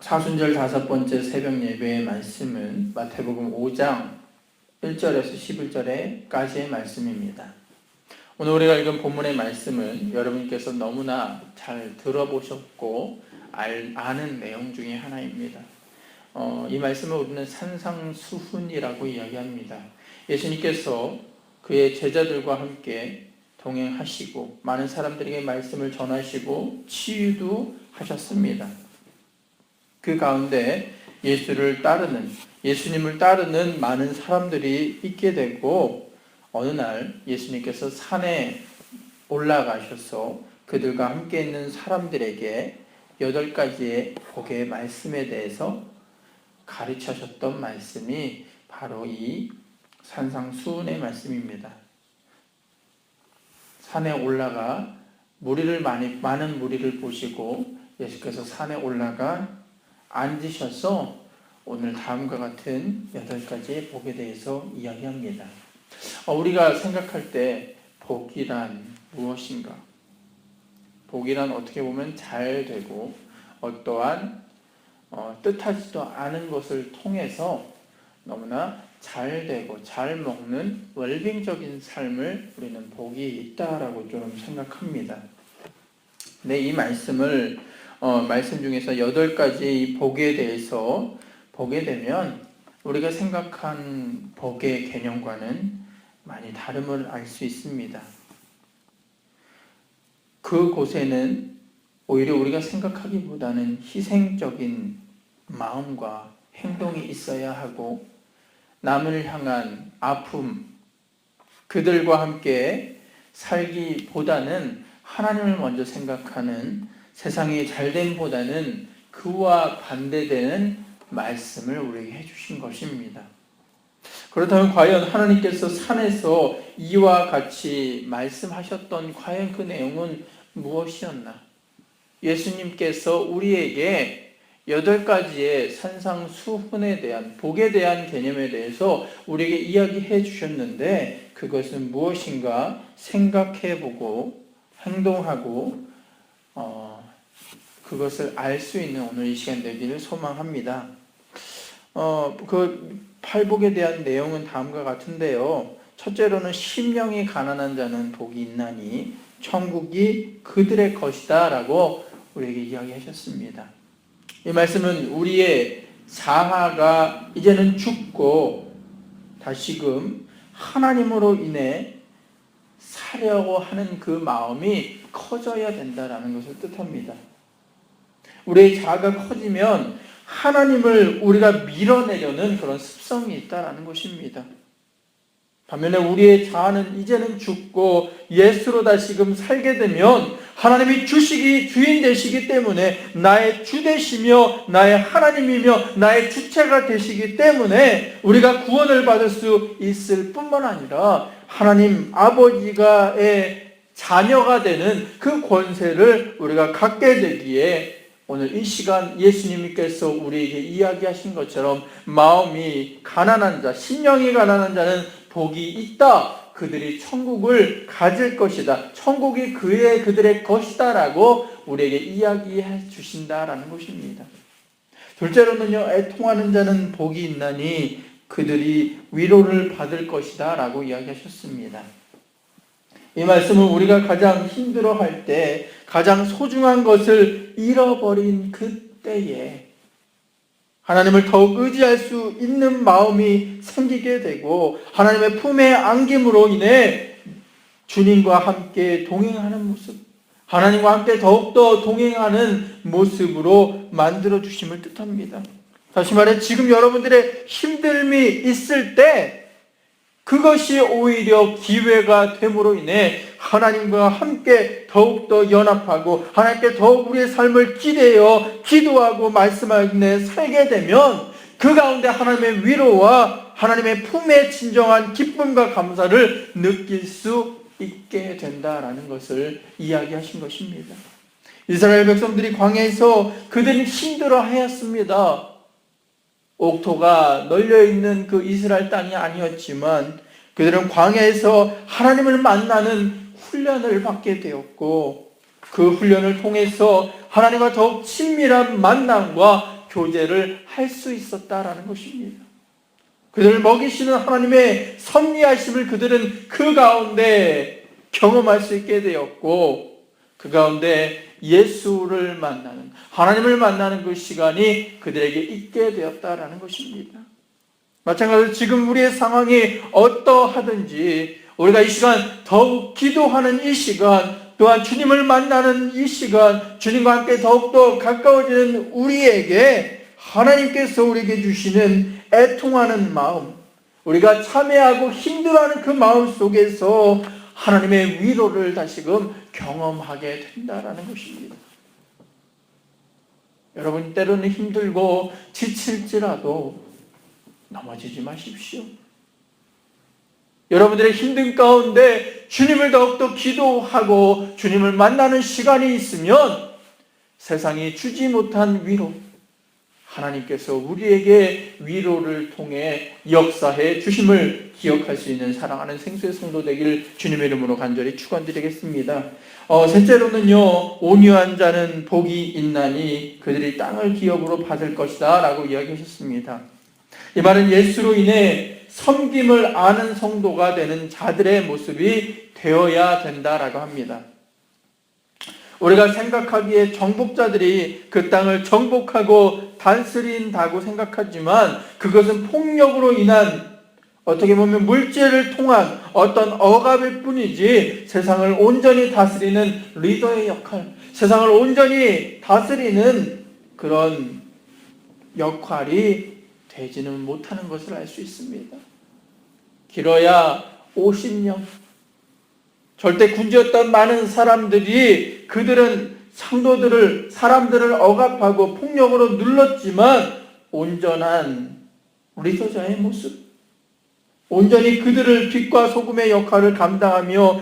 사순절 5번째 새벽 예배의 말씀은 마태복음 5장 1절에서 11절까지의 말씀입니다. 오늘 우리가 읽은 본문의 말씀은 여러분께서 너무나 잘 들어보셨고 아는 내용 중에 하나입니다. 이 말씀을 우리는 산상수훈이라고 이야기합니다. 예수님께서 그의 제자들과 함께 동행하시고 많은 사람들에게 말씀을 전하시고 치유도 하셨습니다. 그 가운데 예수님을 따르는 많은 사람들이 있게 되고, 어느 날 예수님께서 산에 올라가셔서 그들과 함께 있는 사람들에게 8가지의 복의 말씀에 대해서 가르치셨던 말씀이 바로 이 산상수훈의 말씀입니다. 산에 올라가 많은 무리를 보시고 예수께서 산에 올라가 앉으셔서 오늘 다음과 같은 8가지의 복에 대해서 이야기합니다. 우리가 생각할 때 복이란 무엇인가? 복이란 어떻게 보면 잘 되고 어떠한 뜻하지도 않은 것을 통해서 너무나 잘 되고 잘 먹는 웰빙적인 삶을 우리는 복이 있다라고 좀 생각합니다. 네, 이 말씀 중에서 8가지 복에 대해서 보게 되면 우리가 생각한 복의 개념과는 많이 다름을 알 수 있습니다. 그곳에는 오히려 우리가 생각하기보다는 희생적인 마음과 행동이 있어야 하고, 남을 향한 아픔, 그들과 함께 살기보다는 하나님을 먼저 생각하는 세상의 잘됨보다는 그와 반대되는 말씀을 우리에게 해주신 것입니다. 그렇다면 과연 하나님께서 산에서 이와 같이 말씀하셨던 과연 그 내용은 무엇이었나? 예수님께서 우리에게 8가지의 산상수훈에 대한 복에 대한 개념에 대해서 우리에게 이야기해 주셨는데, 그것은 무엇인가 생각해보고 행동하고 그것을 알 수 있는 오늘 이 시간 되기를 소망합니다. 그 팔복에 대한 내용은 다음과 같은데요. 첫째로는 심령이 가난한 자는 복이 있나니 천국이 그들의 것이다 라고 우리에게 이야기하셨습니다. 이 말씀은 우리의 자아가 이제는 죽고 다시금 하나님으로 인해 살려고 하는 그 마음이 커져야 된다라는 것을 뜻합니다. 우리의 자아가 커지면 하나님을 우리가 밀어내려는 그런 습성이 있다라는 것입니다. 반면에 우리의 자아는 이제는 죽고 예수로 다시금 살게 되면 하나님이 주인 되시기 때문에 나의 주 되시며 나의 하나님이며 나의 주체가 되시기 때문에 우리가 구원을 받을 수 있을 뿐만 아니라 하나님 아버지가의 자녀가 되는 그 권세를 우리가 갖게 되기에 오늘 이 시간 예수님께서 우리에게 이야기하신 것처럼 마음이 가난한 자, 심령이 가난한 자는 복이 있다. 그들이 천국을 가질 것이다. 천국이 그들의 것이다 라고 우리에게 이야기해 주신다라는 것입니다. 둘째로는요, 애통하는 자는 복이 있나니 그들이 위로를 받을 것이다 라고 이야기하셨습니다. 이 말씀은 우리가 가장 힘들어할 때, 가장 소중한 것을 잃어버린 그때에 하나님을 더욱 의지할 수 있는 마음이 생기게 되고, 하나님의 품에 안김으로 인해 주님과 함께 동행하는 모습, 하나님과 함께 더욱더 동행하는 모습으로 만들어 주심을 뜻합니다. 다시 말해, 지금 여러분들의 힘듦이 있을 때 그것이 오히려 기회가 됨으로 인해 하나님과 함께 더욱더 연합하고 하나님께 더욱 우리의 삶을 기대어 기도하고 말씀하며 살게 되면 그 가운데 하나님의 위로와 하나님의 품에 진정한 기쁨과 감사를 느낄 수 있게 된다라는 것을 이야기하신 것입니다. 이스라엘 백성들이 광야에서 그들이 힘들어하였습니다. 옥토가 널려있는 그 이스라엘 땅이 아니었지만 그들은 광야에서 하나님을 만나는 훈련을 받게 되었고, 그 훈련을 통해서 하나님과 더욱 친밀한 만남과 교제를 할 수 있었다라는 것입니다. 그들을 먹이시는 하나님의 섭리하심을 그들은 그 가운데 경험할 수 있게 되었고, 그 가운데 예수를 만나는, 하나님을 만나는 그 시간이 그들에게 있게 되었다라는 것입니다. 마찬가지로 지금 우리의 상황이 어떠하든지 우리가 이 시간 더욱 기도하는 이 시간, 또한 주님을 만나는 이 시간, 주님과 함께 더욱더 가까워지는 우리에게 하나님께서 우리에게 주시는 애통하는 마음, 우리가 참회하고 힘들어하는 그 마음 속에서 하나님의 위로를 다시금 경험하게 된다라는 것입니다. 여러분, 때로는 힘들고 지칠지라도 넘어지지 마십시오. 여러분들의 힘든 가운데 주님을 더욱더 기도하고 주님을 만나는 시간이 있으면 세상이 주지 못한 위로, 하나님께서 우리에게 위로를 통해 역사해 주심을 기억할 수 있는 사랑하는 생수의 성도 되길 주님의 이름으로 간절히 축원드리겠습니다. 셋째로는요, 온유한 자는 복이 있나니 그들이 땅을 기업으로 받을 것이다 라고 이야기하셨습니다. 이 말은 예수로 인해 섬김을 아는 성도가 되는 자들의 모습이 되어야 된다라고 합니다. 우리가 생각하기에 정복자들이 그 땅을 정복하고 다스린다고 생각하지만 그것은 폭력으로 인한, 어떻게 보면 물질을 통한 어떤 억압일 뿐이지 세상을 온전히 다스리는 리더의 역할, 세상을 온전히 다스리는 그런 역할이 되지는 못하는 것을 알 수 있습니다. 길어야 50년, 절대 군주였던 많은 사람들이 그들은 사람들을 억압하고 폭력으로 눌렀지만 온전한 리더자의 모습, 온전히 그들을 빛과 소금의 역할을 감당하며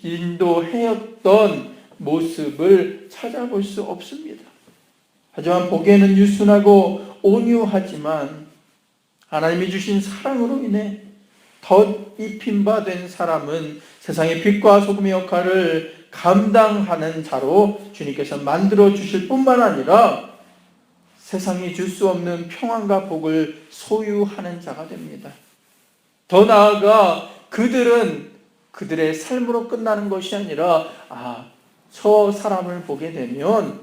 인도하였던 모습을 찾아볼 수 없습니다. 하지만 보기에는 유순하고 온유하지만 하나님이 주신 사랑으로 인해 덧입힌 바 된 사람은 세상의 빛과 소금의 역할을 감당하는 자로 주님께서 만들어 주실 뿐만 아니라 세상이 줄 수 없는 평안과 복을 소유하는 자가 됩니다. 더 나아가 그들은 그들의 삶으로 끝나는 것이 아니라 저 사람을 보게 되면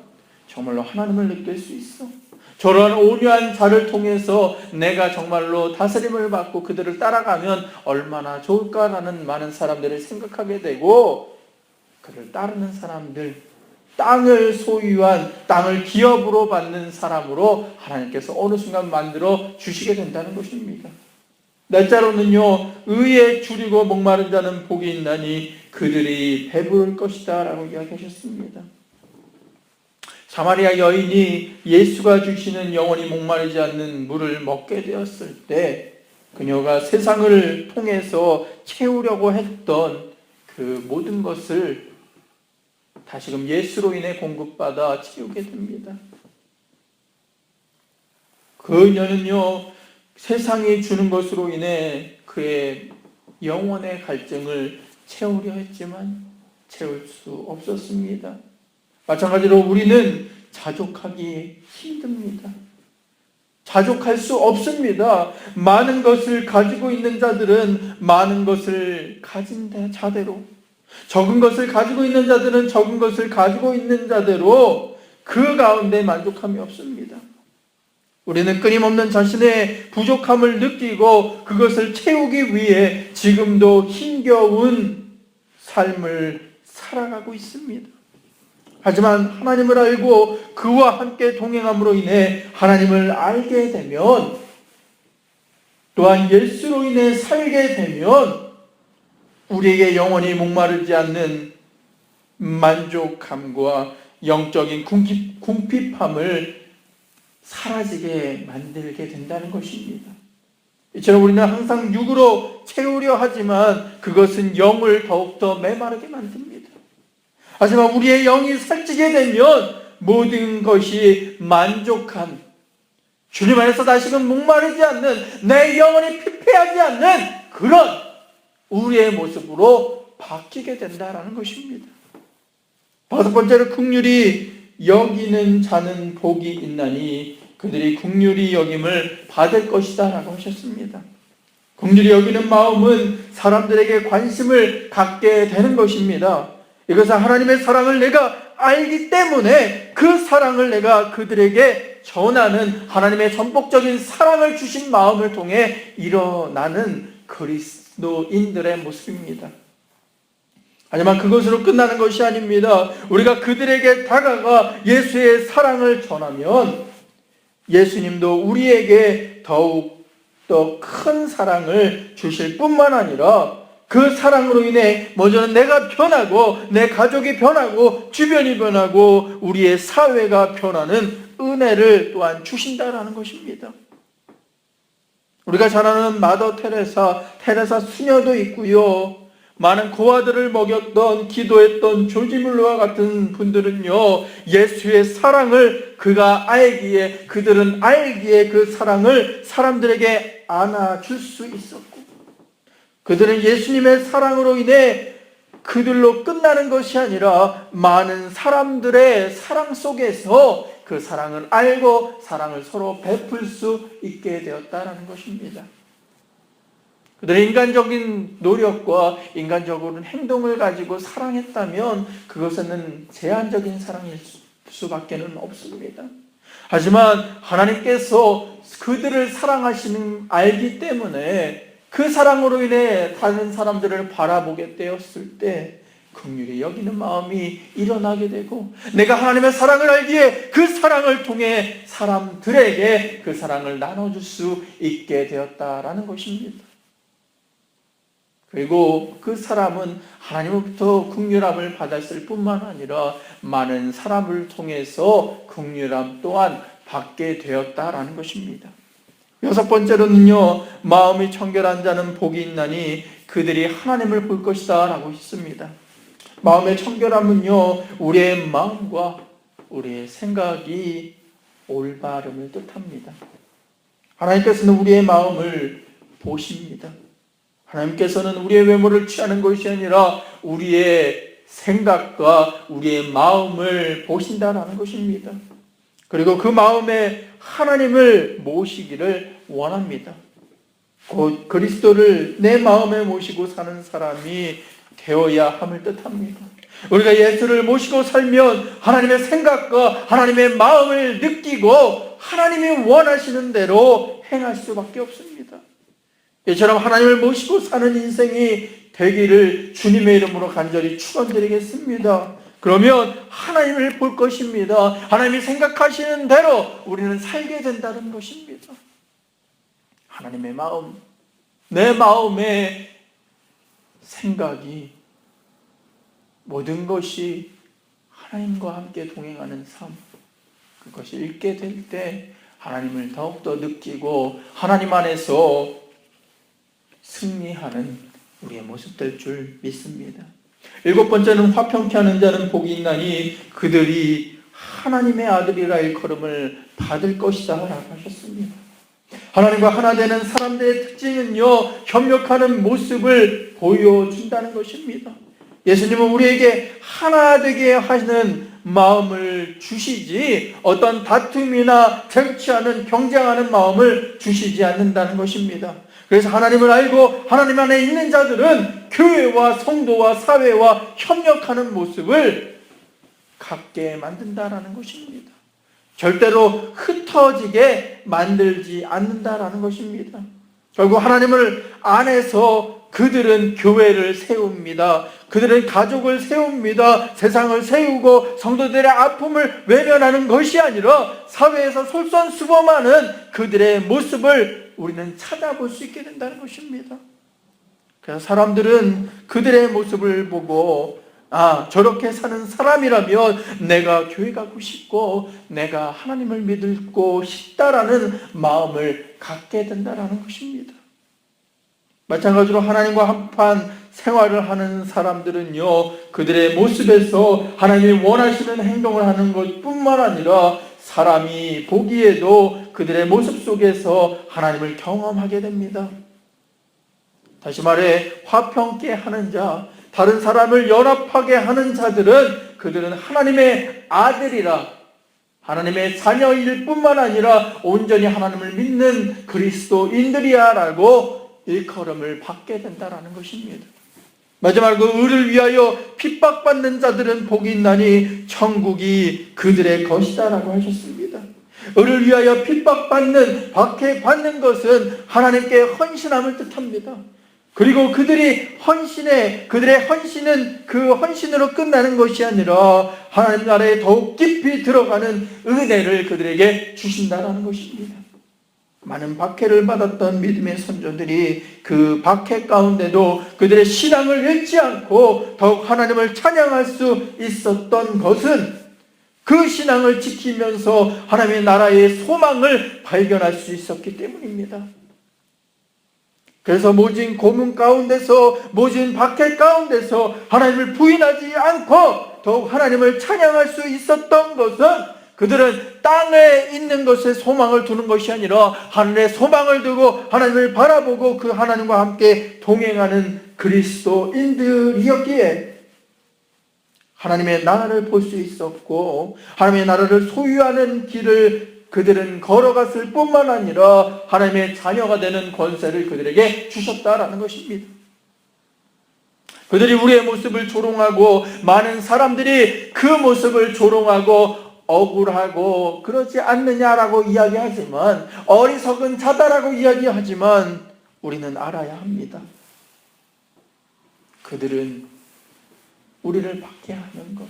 정말로 하나님을 느낄 수 있어. 저런 온유한 자를 통해서 내가 정말로 다스림을 받고 그들을 따라가면 얼마나 좋을까라는 많은 사람들을 생각하게 되고, 그를 따르는 사람들, 땅을 소유한, 땅을 기업으로 받는 사람으로 하나님께서 어느 순간 만들어 주시게 된다는 것입니다. 넷째로는요, 의에 줄이고 목마른 자는 복이 있나니 그들이 배부를 것이다 라고 이야기하셨습니다. 사마리아 여인이 예수가 주시는 영원히 목마르지 않는 물을 먹게 되었을 때 그녀가 세상을 통해서 채우려고 했던 그 모든 것을 다시금 예수로 인해 공급받아 채우게 됩니다. 그녀는요, 세상이 주는 것으로 인해 그의 영혼의 갈증을 채우려 했지만 채울 수 없었습니다. 마찬가지로 우리는 자족하기 힘듭니다. 자족할 수 없습니다. 많은 것을 가지고 있는 자들은 많은 것을 가진 자대로, 적은 것을 가지고 있는 자들은 적은 것을 가지고 있는 자대로 그 가운데 만족함이 없습니다. 우리는 끊임없는 자신의 부족함을 느끼고 그것을 채우기 위해 지금도 힘겨운 삶을 살아가고 있습니다. 하지만 하나님을 알고 그와 함께 동행함으로 인해 하나님을 알게 되면, 또한 예수로 인해 살게 되면 우리에게 영원히 목마르지 않는 만족함과 영적인 궁핍함을 사라지게 만들게 된다는 것입니다. 이처럼 우리는 항상 육으로 채우려 하지만 그것은 영을 더욱더 메마르게 만듭니다. 하지만 우리의 영이 살찌게 되면 모든 것이 만족한, 주님 안에서 다시금 목마르지 않는, 내 영혼이 피폐하지 않는 그런 우리의 모습으로 바뀌게 된다는 것입니다. 다섯 번째로 긍휼히 여기는 자는 복이 있나니 그들이 긍휼히 여김을 받을 것이다 라고 하셨습니다. 긍휼히 여기는 마음은 사람들에게 관심을 갖게 되는 것입니다. 이것은 하나님의 사랑을 내가 알기 때문에 그 사랑을 내가 그들에게 전하는 하나님의 전폭적인 사랑을 주신 마음을 통해 일어나는 그리스도인들의 모습입니다. 하지만 그것으로 끝나는 것이 아닙니다. 우리가 그들에게 다가가 예수의 사랑을 전하면 예수님도 우리에게 더욱 더 큰 사랑을 주실 뿐만 아니라 그 사랑으로 인해 먼저는 내가 변하고 내 가족이 변하고 주변이 변하고 우리의 사회가 변하는 은혜를 또한 주신다라는 것입니다. 우리가 잘 아는 마더 테레사 수녀도 있고요. 많은 고아들을 먹였던 기도했던 조지 물러와 같은 분들은요, 예수의 사랑을 그들은 알기에 그 사랑을 사람들에게 안아줄 수 있었고, 그들은 예수님의 사랑으로 인해 그들로 끝나는 것이 아니라 많은 사람들의 사랑 속에서 그 사랑을 알고 사랑을 서로 베풀 수 있게 되었다는 것입니다. 그들의 인간적인 노력과 인간적인 행동을 가지고 사랑했다면 그것은 제한적인 사랑일 수밖에 없습니다. 하지만 하나님께서 그들을 사랑하시는 알기 때문에 그 사랑으로 인해 다른 사람들을 바라보게 되었을 때 긍휼히 여기는 마음이 일어나게 되고 내가 하나님의 사랑을 알기에 그 사랑을 통해 사람들에게 그 사랑을 나눠줄 수 있게 되었다라는 것입니다. 그리고 그 사람은 하나님으로부터 긍휼함을 받았을 뿐만 아니라 많은 사람을 통해서 긍휼함 또한 받게 되었다라는 것입니다. 여섯 번째로는요, 마음이 청결한 자는 복이 있나니 그들이 하나님을 볼 것이다 라고 했습니다. 마음의 청결함은요, 우리의 마음과 우리의 생각이 올바름을 뜻합니다. 하나님께서는 우리의 마음을 보십니다. 하나님께서는 우리의 외모를 취하는 것이 아니라 우리의 생각과 우리의 마음을 보신다는 것입니다. 그리고 그 마음에 하나님을 모시기를 원합니다. 곧 그리스도를 내 마음에 모시고 사는 사람이 되어야 함을 뜻합니다. 우리가 예수를 모시고 살면 하나님의 생각과 하나님의 마음을 느끼고 하나님이 원하시는 대로 행할 수밖에 없습니다. 이처럼 하나님을 모시고 사는 인생이 되기를 주님의 이름으로 간절히 축원드리겠습니다. 그러면 하나님을 볼 것입니다. 하나님이 생각하시는 대로 우리는 살게 된다는 것입니다. 하나님의 마음, 내 마음의 생각이 모든 것이 하나님과 함께 동행하는 삶, 그것이 읽게 될 때 하나님을 더욱더 느끼고 하나님 안에서 승리하는 우리의 모습 될 줄 믿습니다. 일곱 번째는 화평케 하는 자는 복이 있나니 그들이 하나님의 아들이라 일컬음을 받을 것이다 라고 하셨습니다. 하나님과 하나 되는 사람들의 특징은요, 협력하는 모습을 보여준다는 것입니다. 예수님은 우리에게 하나 되게 하시는 마음을 주시지 어떤 다툼이나 쟁취하는 경쟁하는 마음을 주시지 않는다는 것입니다. 그래서 하나님을 알고 하나님 안에 있는 자들은 교회와 성도와 사회와 협력하는 모습을 갖게 만든다라는 것입니다. 절대로 흩어지게 만들지 않는다라는 것입니다. 결국 하나님을 안에서 그들은 교회를 세웁니다. 그들은 가족을 세웁니다. 세상을 세우고 성도들의 아픔을 외면하는 것이 아니라 사회에서 솔선수범하는 그들의 모습을 우리는 찾아볼 수 있게 된다는 것입니다. 그래서 사람들은 그들의 모습을 보고 저렇게 사는 사람이라면 내가 교회 가고 싶고 내가 하나님을 믿고 싶다라는 마음을 갖게 된다는 것입니다. 마찬가지로 하나님과 한판 생활을 하는 사람들은요, 그들의 모습에서 하나님이 원하시는 행동을 하는 것뿐만 아니라 사람이 보기에도 그들의 모습 속에서 하나님을 경험하게 됩니다. 다시 말해 화평케 하는 자, 다른 사람을 연합하게 하는 자들은 그들은 하나님의 아들이라 하나님의 자녀일 뿐만 아니라 온전히 하나님을 믿는 그리스도인들이야 라고 일컬음을 받게 된다는 것입니다. 마지막으로 의를 위하여 핍박받는 자들은 복이 있나니 천국이 그들의 것이다 라고 하셨습니다. 의를 위하여 핍박받는, 박해받는 것은 하나님께 헌신함을 뜻합니다. 그리고 그들의 헌신은 그 헌신으로 끝나는 것이 아니라 하나님 나라에 더욱 깊이 들어가는 은혜를 그들에게 주신다는 것입니다. 많은 박해를 받았던 믿음의 선조들이 그 박해 가운데도 그들의 신앙을 잃지 않고 더욱 하나님을 찬양할 수 있었던 것은 그 신앙을 지키면서 하나님의 나라의 소망을 발견할 수 있었기 때문입니다. 그래서 모진 고문 가운데서, 모진 박해 가운데서 하나님을 부인하지 않고 더욱 하나님을 찬양할 수 있었던 것은 그들은 땅에 있는 것에 소망을 두는 것이 아니라 하늘에 소망을 두고 하나님을 바라보고 그 하나님과 함께 동행하는 그리스도인들이었기에 하나님의 나라를 볼 수 있었고, 하나님의 나라를 소유하는 길을 그들은 걸어갔을 뿐만 아니라 하나님의 자녀가 되는 권세를 그들에게 주셨다라는 것입니다. 그들이 우리의 모습을 조롱하고, 많은 사람들이 그 모습을 조롱하고 억울하고 그러지 않느냐라고 이야기하지만, 어리석은 자다라고 이야기하지만 우리는 알아야 합니다. 그들은 우리를 박해하는 것,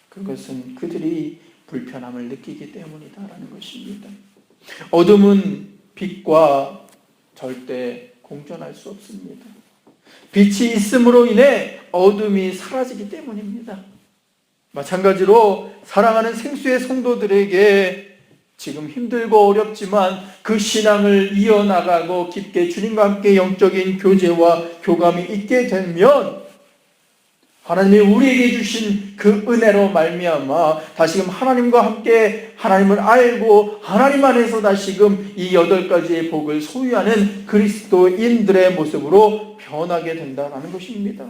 그것은 그들이 불편함을 느끼기 때문이다라는 것입니다. 어둠은 빛과 절대 공존할 수 없습니다. 빛이 있음으로 인해 어둠이 사라지기 때문입니다. 마찬가지로 사랑하는 생수의 성도들에게 지금 힘들고 어렵지만 그 신앙을 이어나가고 깊게 주님과 함께 영적인 교제와 교감이 있게 되면 하나님이 우리에게 주신 그 은혜로 말미암아 다시금 하나님과 함께 하나님을 알고 하나님 안에서 다시금 이 8가지의 복을 소유하는 그리스도인들의 모습으로 변하게 된다는 것입니다.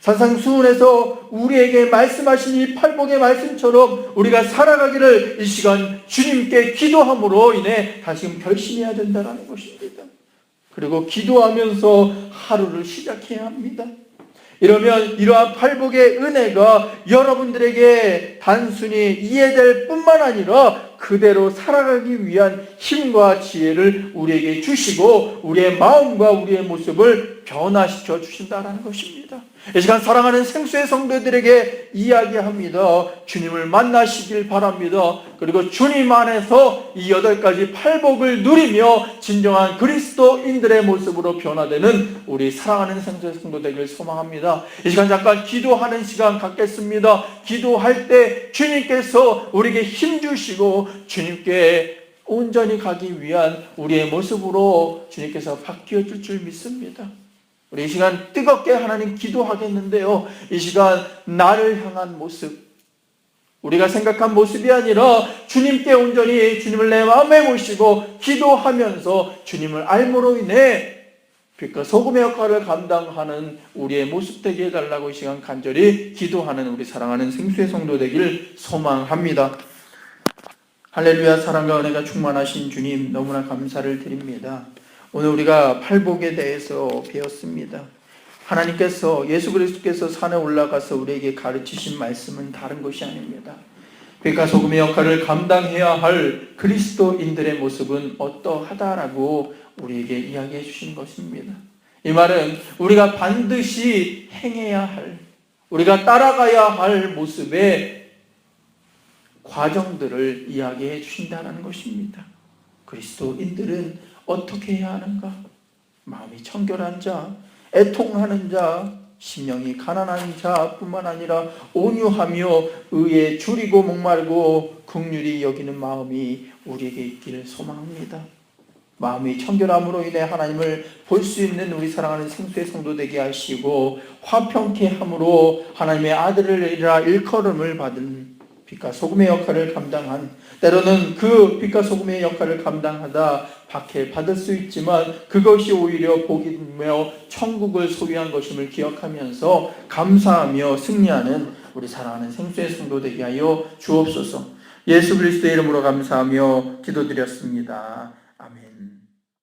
산상수훈에서 우리에게 말씀하신 이 팔복의 말씀처럼 우리가 살아가기를 이 시간 주님께 기도함으로 인해 다시금 결심해야 된다는 것입니다. 그리고 기도하면서 하루를 시작해야 합니다. 이러면 이러한 팔복의 은혜가 여러분들에게 단순히 이해될 뿐만 아니라 그대로 살아가기 위한 힘과 지혜를 우리에게 주시고 우리의 마음과 우리의 모습을 변화시켜 주신다는 것입니다. 이 시간 사랑하는 생수의 성도들에게 이야기합니다. 주님을 만나시길 바랍니다. 그리고 주님 안에서 이 8가지 팔복을 누리며 진정한 그리스도인들의 모습으로 변화되는 우리 사랑하는 생수의 성도 되길 소망합니다. 이 시간 잠깐 기도하는 시간 갖겠습니다. 기도할 때 주님께서 우리에게 힘 주시고 주님께 온전히 가기 위한 우리의 모습으로 주님께서 바뀌어 줄 믿습니다. 우리 이 시간 뜨겁게 하나님 기도하겠는데요. 이 시간 나를 향한 모습, 우리가 생각한 모습이 아니라 주님께 온전히 주님을 내 마음에 모시고 기도하면서 주님을 알므로 인해 빛과 소금의 역할을 감당하는 우리의 모습 되게 해달라고 이 시간 간절히 기도하는 우리 사랑하는 생수의 성도 되길 소망합니다. 할렐루야. 사랑과 은혜가 충만하신 주님, 너무나 감사를 드립니다. 오늘 우리가 팔복에 대해서 배웠습니다. 하나님께서, 예수 그리스도께서 산에 올라가서 우리에게 가르치신 말씀은 다른 것이 아닙니다. 빛과 소금의 역할을 감당해야 할 그리스도인들의 모습은 어떠하다라고 우리에게 이야기해 주신 것입니다. 이 말은 우리가 반드시 행해야 할, 우리가 따라가야 할 모습의 과정들을 이야기해 주신다는 것입니다. 그리스도인들은 어떻게 해야 하는가? 마음이 청결한 자, 애통하는 자, 심령이 가난한 자뿐만 아니라 온유하며 의에 줄이고 목마르고 긍휼히 여기는 마음이 우리에게 있기를 소망합니다. 마음이 청결함으로 인해 하나님을 볼 수 있는 우리 사랑하는 생수의 성도 되게 하시고, 화평케 함으로 하나님의 아들이라 일컬음을 받은 빛과 소금의 역할을 감당한, 때로는 그 빛과 소금의 역할을 감당하다 박해받을 수 있지만 그것이 오히려 복이며 천국을 소유한 것임을 기억하면서 감사하며 승리하는 우리 사랑하는 생수의 성도 되게 하여 주옵소서. 예수 그리스도의 이름으로 감사하며 기도드렸습니다. 아멘.